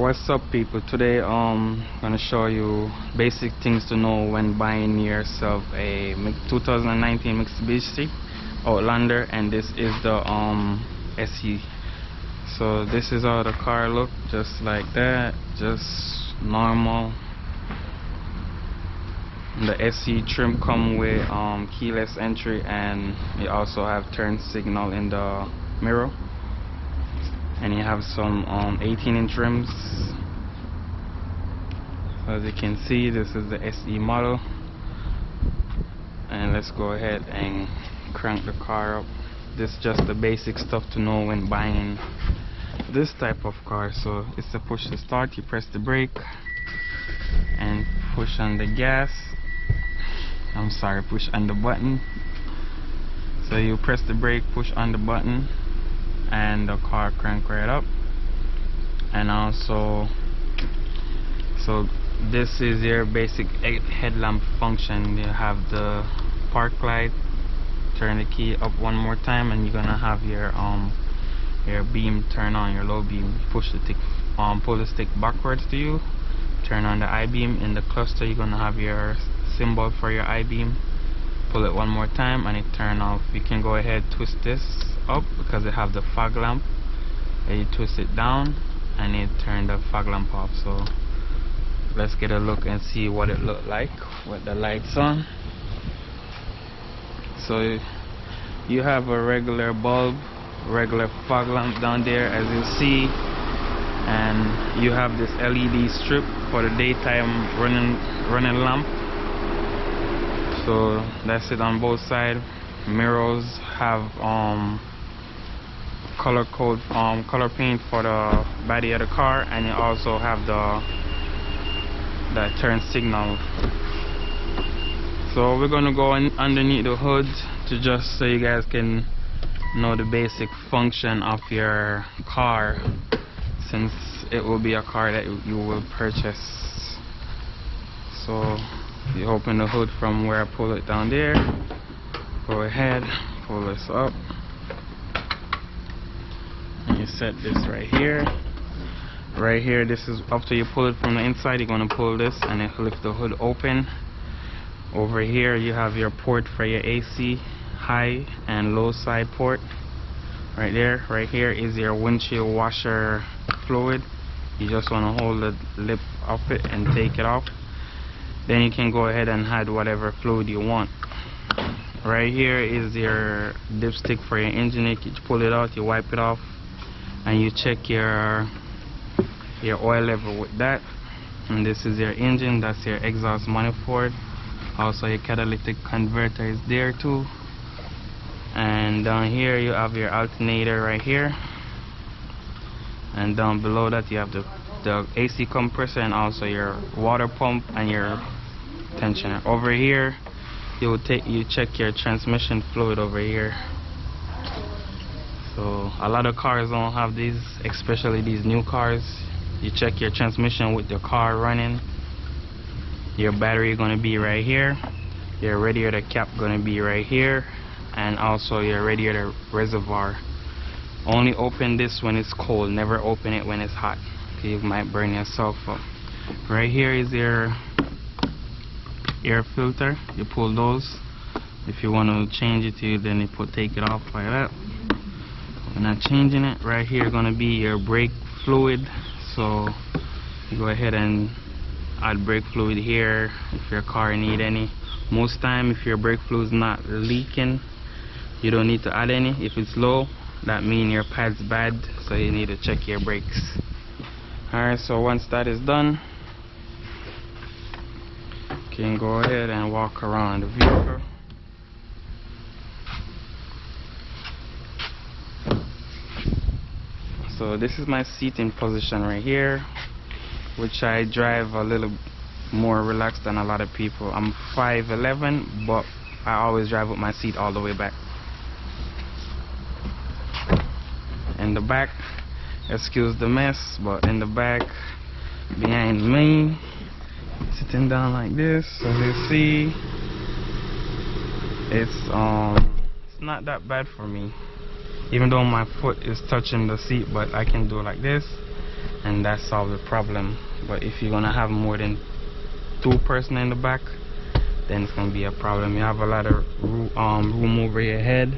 What's up, people? Today gonna show you basic things to know when buying yourself a 2019 Mitsubishi Outlander, and this is the SE. So this is how the car look, just like that, just normal. The SE trim come with keyless entry, and you also have turn signal in the mirror, and you have some 18-inch rims. So as you can see, this is the SE model, and let's go ahead and crank the car up. This is just the basic stuff to know when buying this type of car. So it's to push the start, you press the brake and push on the gas. Push on the button. So you press the brake, push on the button, and the car crank right up. And also, so this is your basic headlamp function. You have the park light, turn the key up one more time, and you're gonna have your beam turn on, your low beam. Push the stick, pull the stick backwards to you, turn on the I-beam. In the cluster, you're gonna have your symbol for your I-beam. Pull it one more time and it turn off. You can go ahead, twist this up because it have the fog lamp, and you twist it down and it turn the fog lamp off. So let's get a look and see what it look like with the lights on. So you have a regular bulb, regular fog lamp down there, as you see, and you have this LED strip for the daytime running lamp. So that's it on both sides. Mirrors have color code, color paint for the body of the car, and you also have the turn signal. So we're gonna go underneath the hood to just so you guys can know the basic function of your car, since it will be a car that you will purchase. So you open the hood from where I pull it down there. Go ahead, pull this up, and you set this right here. Right here, this is after you pull it from the inside. You're gonna pull this and it lift the hood open. Over here, you have your port for your AC, high and low side port. Right there. Right here is your windshield washer fluid. You just wanna hold the lip of it and take it off. Then you can go ahead and add whatever fluid you want. Right here is your dipstick for your engine. You pull it out, you wipe it off, and you check your oil level with that. And this is your engine, that's your exhaust manifold. Also your catalytic converter is there too. And down here you have your alternator right here. And down below that you have the AC compressor, and also your water pump and your tensioner. Over here you check your transmission fluid over here. So a lot of cars don't have these, especially these new cars. You check your transmission with the car running. Your battery gonna be right here, your radiator cap gonna be right here, and also your radiator reservoir. Only open this when it's cold, never open it when it's hot. You might burn yourself up. Right here is your air filter. You pull those. If you want to change it to, then you take it off like that. We're not changing it. Right here gonna be your brake fluid. So you go ahead and add brake fluid here if your car need any. Most time, if your brake fluid is not leaking, you don't need to add any. If it's low, that means your pad's bad, so you need to check your brakes. Alright, so once that is done, you can go ahead and walk around the vehicle. So this is my seating position right here, which I drive a little more relaxed than a lot of people. I'm 5'11", but I always drive with my seat all the way back. In the back, excuse the mess, but in the back behind me, sitting down like this, as you see, it's not that bad for me. even though my foot is touching the seat, but I can do it like this and that solves the problem. But if you're gonna have more than 2 person in the back, then it's gonna be a problem. You have a lot of room over your head,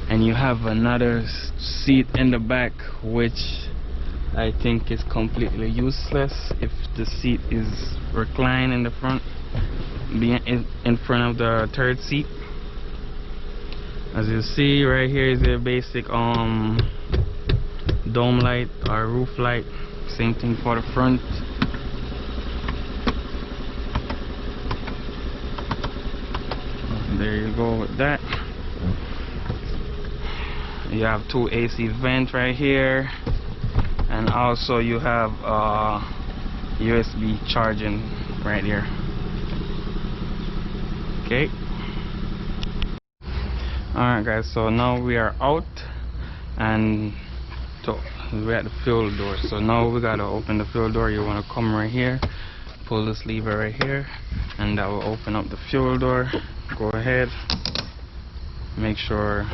and you have another seat in the back, which I think is completely useless if the seat is reclined in the front, being in front of the third seat. As you see right here is your basic dome light or roof light. Same thing for the front. There you go with that. You have 2 AC vents right here, and also you have USB charging right here. Okay. Alright guys, so now we are out, and we're at the fuel door. So now we gotta open the fuel door. You wanna come right here, pull this lever right here, and that will open up the fuel door. Go ahead, make sure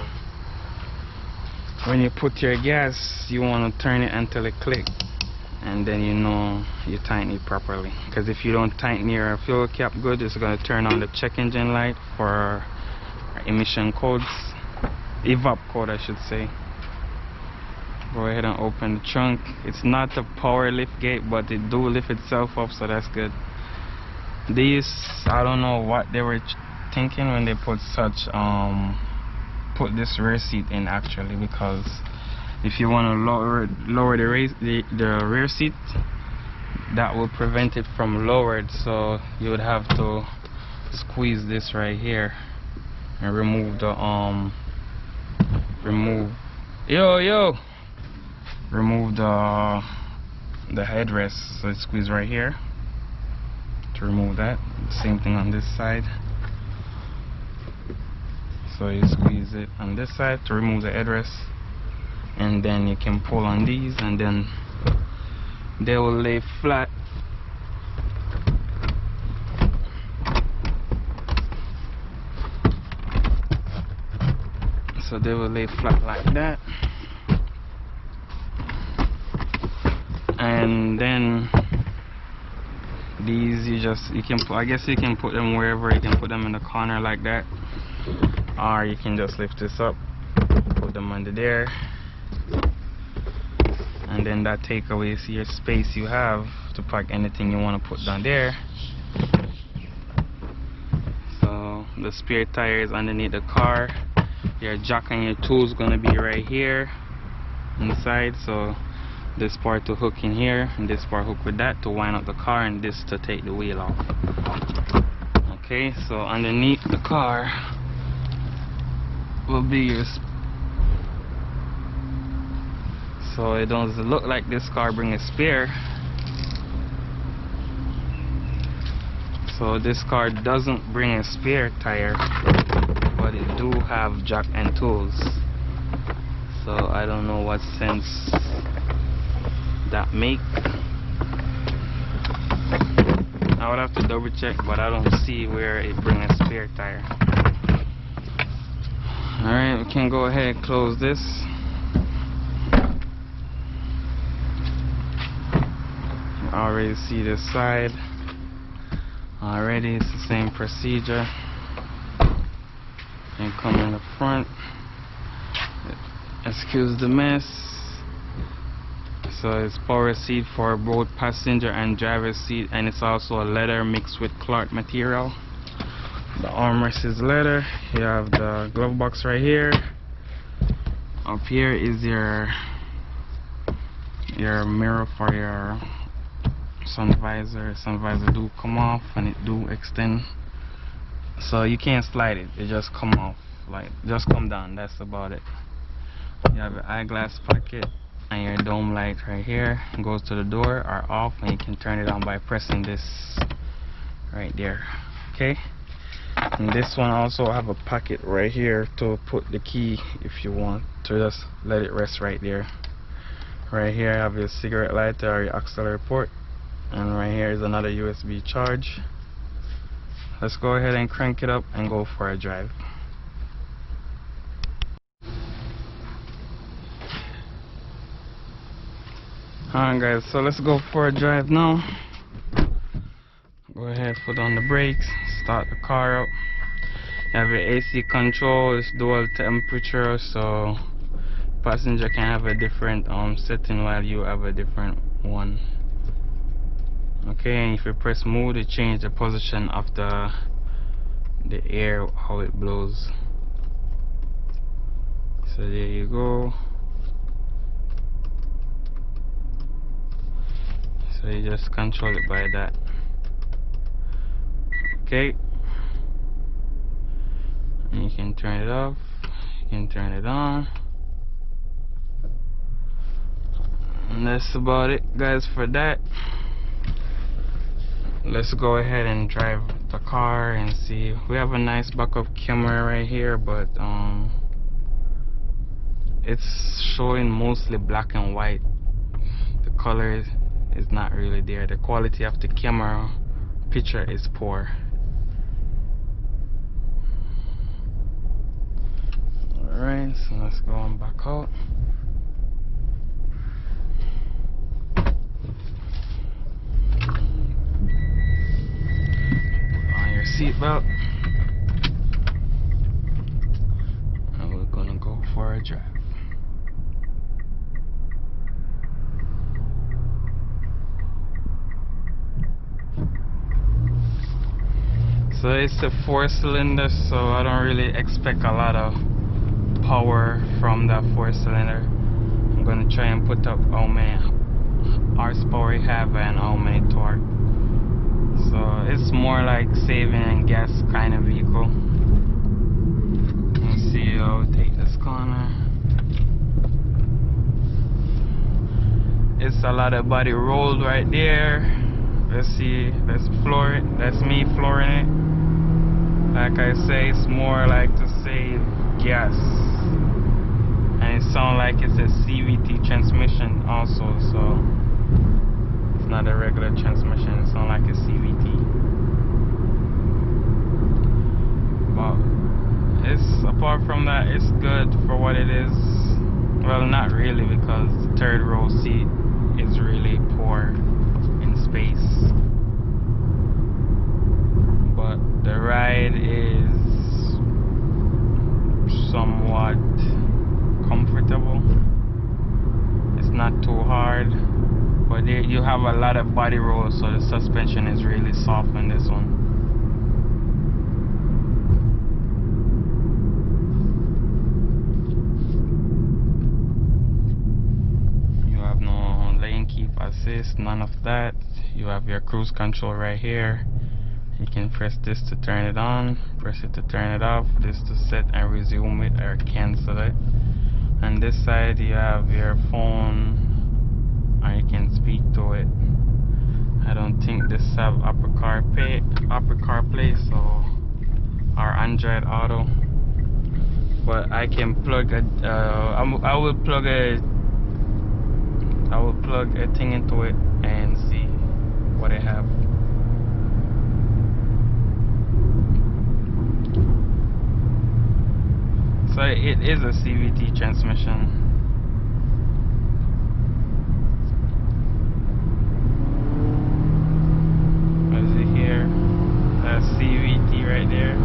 when you put your gas, you want to turn it until it clicks, and then you know you tighten it properly. Because if you don't tighten your fuel cap good, it's going to turn on the check engine light for emission codes, evap code I should say. Go ahead and open the trunk. It's not a power lift gate, but it do lift itself up, so that's good. These, I don't know what they were thinking when they put this rear seat in, actually, because if you want to lower the rear seat, that will prevent it from lowered. So you would have to squeeze this right here and remove the remove the headrest. So it's squeezed right here to remove that. Same thing on this side. So you squeeze it on this side to remove the headrest, and then you can pull on these, and then they will lay flat. So they will lay flat like that, and then these you can put, I guess you can put them wherever. You can put them in the corner like that, or you can just lift this up, put them under there, and then that take away your space you have to park anything you want to put down there. So the spare tire is underneath the car. Your jack and your tools gonna be right here inside. So this part to hook in here, and this part hook with that to wind up the car, and this to take the wheel off. Okay, so underneath the car will be your so it doesn't look like this car bring a spare. So this car doesn't bring a spare tire, but it do have jack and tools. So I don't know what sense that make. I would have to double check, but I don't see where it bring a spare tire. Alright, we can go ahead and close this. You already see this side. Already, it's the same procedure. And come in the front. Excuse the mess. So it's power seat for both passenger and driver's seat, and it's also a leather mixed with cloth material. The armrest is leather. You have the glove box right here. Up here is your mirror for your sun visor. Sun visor do come off and it do extend, so you can't slide it. It just come off, like just come down. That's about it. You have your eyeglass pocket and your dome light right here. It goes to the door or off, and you can turn it on by pressing this right there. Okay. And this one also have a pocket right here to put the key if you want to just let it rest right there. Right here I have your cigarette lighter or your auxiliary port, and right here is another USB charge. Let's go ahead and crank it up and go for a drive. Alright guys, so let's go for a drive now. Go ahead, put on the brakes, start the car up. You have your AC control, it's dual temperature, so passenger can have a different setting while you have a different one. Okay, and if you press mode, it changes the position of the air, how it blows. So there you go. So you just control it by that. Okay, and you can turn it off, you can turn it on, and that's about it guys for that. Let's go ahead and drive the car and see. We have a nice backup camera right here, but it's showing mostly black and white. The color is not really there. The quality of the camera picture is poor. Alright, so let's go on back out. Put on your seatbelt. And we're gonna go for a drive. So it's a 4-cylinder, so I don't really expect a lot of power from that 4-cylinder. I'm gonna try and put up how many horsepower it have and how many torque. So it's more like saving and gas kind of vehicle. Let's see how we take this corner. It's a lot of body rolled right there. Let's see, let's floor it. That's me flooring it. Like I say, it's more like to save gas. And it sounds like it's a Cvt transmission also, so it's not a regular transmission, it sounds like a CVT. But it's, apart from that, it's good for what it is. Well, not really, because the third row seat is really poor in space. But the ride is somewhat comfortable. It's not too hard, but you have a lot of body roll, so the suspension is really soft on this one. You have no lane keep assist, none of that. You have your cruise control right here. You can press this to turn it on, press it to turn it off, this to set and resume it or cancel it. And this side you have your phone, or you can speak to it. I don't think this have Apple CarPlay, so or Android Auto. But I can plug a, I will plug a thing into it and see what it have. So it is a Cvt transmission. What is it here? That's Cvt right there.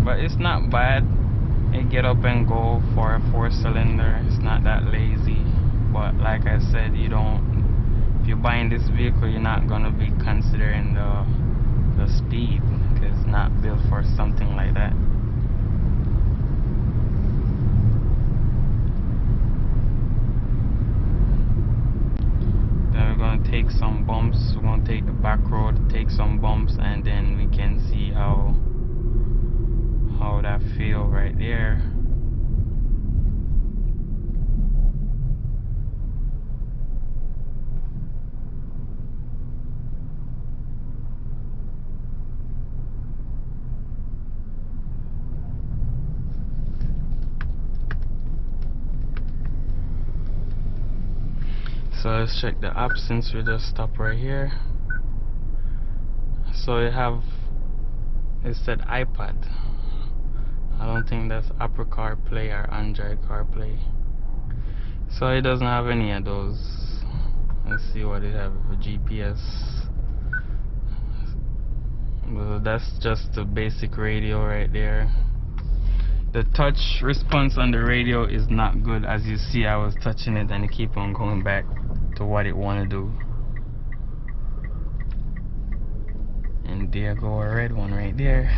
But it's not bad. It get up and go for a 4-cylinder. It's not that lazy. But like I said, you don't. If you're buying this vehicle, you're not gonna be considering the speed, because it's not built for something like that. Then we're gonna take some bumps. We're gonna take the back road, take some bumps, and then we can see how that feel right there. So let's check the app since we just stopped right here. So it said iPad. I don't think that's Apple CarPlay or Android CarPlay. So it doesn't have any of those. Let's see what it have for GPS. Well, that's just the basic radio right there. The touch response on the radio is not good. As you see, I was touching it and it keep on going back to what it want to do. And there go a red one right there.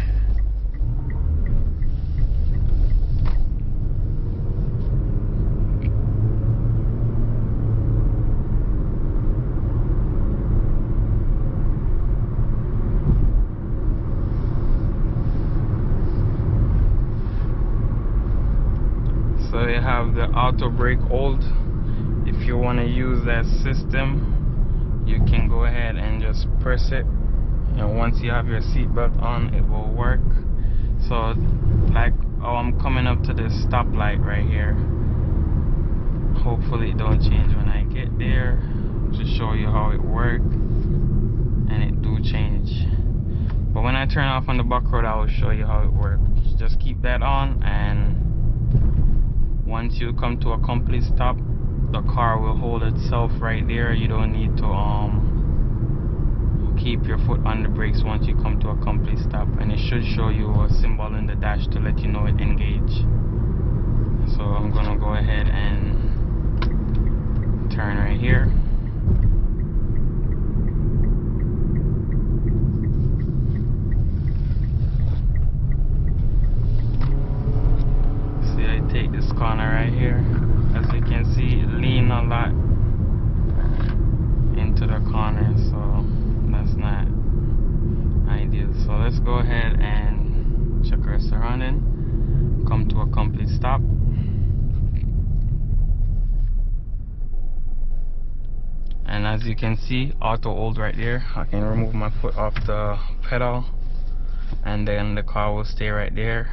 So you have the auto brake hold. If you want to use that system, you can go ahead and just press it. And once you have your seatbelt on, it will work. So like, oh, I'm coming up to this stoplight right here. Hopefully it don't change when I get there, to show you how it works. And it do change. But when I turn off on the back road, I will show you how it works. Just keep that on, and once you come to a complete stop, the car will hold itself right there. You don't need to keep your foot on the brakes once you come to a complete stop, and it should show you a symbol in the dash to let you know it engaged. So I'm gonna go ahead and turn right here. See, I take this corner right here. As you can see, it lean a lot into the corner, so that's not ideal. So let's go ahead and check our surrounding, come to a complete stop, and as you can see, auto hold right there. I can remove my foot off the pedal and then the car will stay right there.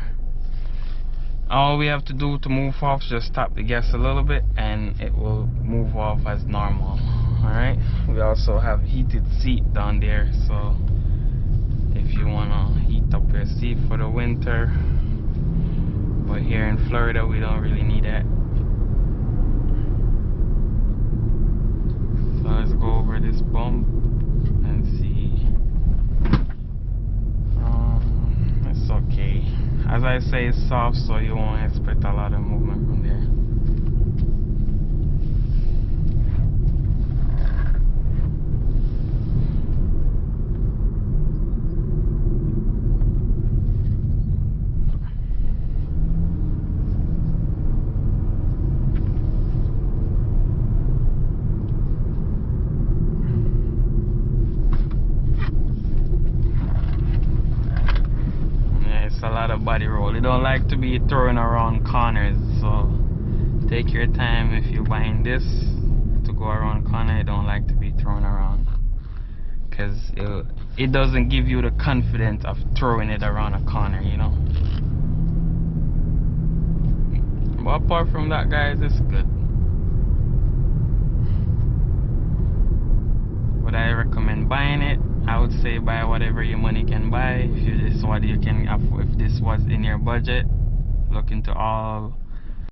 All we have to do to move off is just tap the gas a little bit and it will move off as normal. Alright, we also have heated seat down there, so if you want to heat up your seat for the winter, but here in Florida we don't really need that. So let's go over this bump and see. It's okay. As I say, it's soft, so you won't expect a lot of movement from there. A lot of body roll. You don't like to be throwing around corners, so take your time. If you're buying this to go around corner, you don't like to be thrown around, because it doesn't give you the confidence of throwing it around a corner, you know. But apart from that, guys, it's good. Would I recommend buying it? I would say buy whatever your money can buy. If this is what you can afford, if this was in your budget, look into all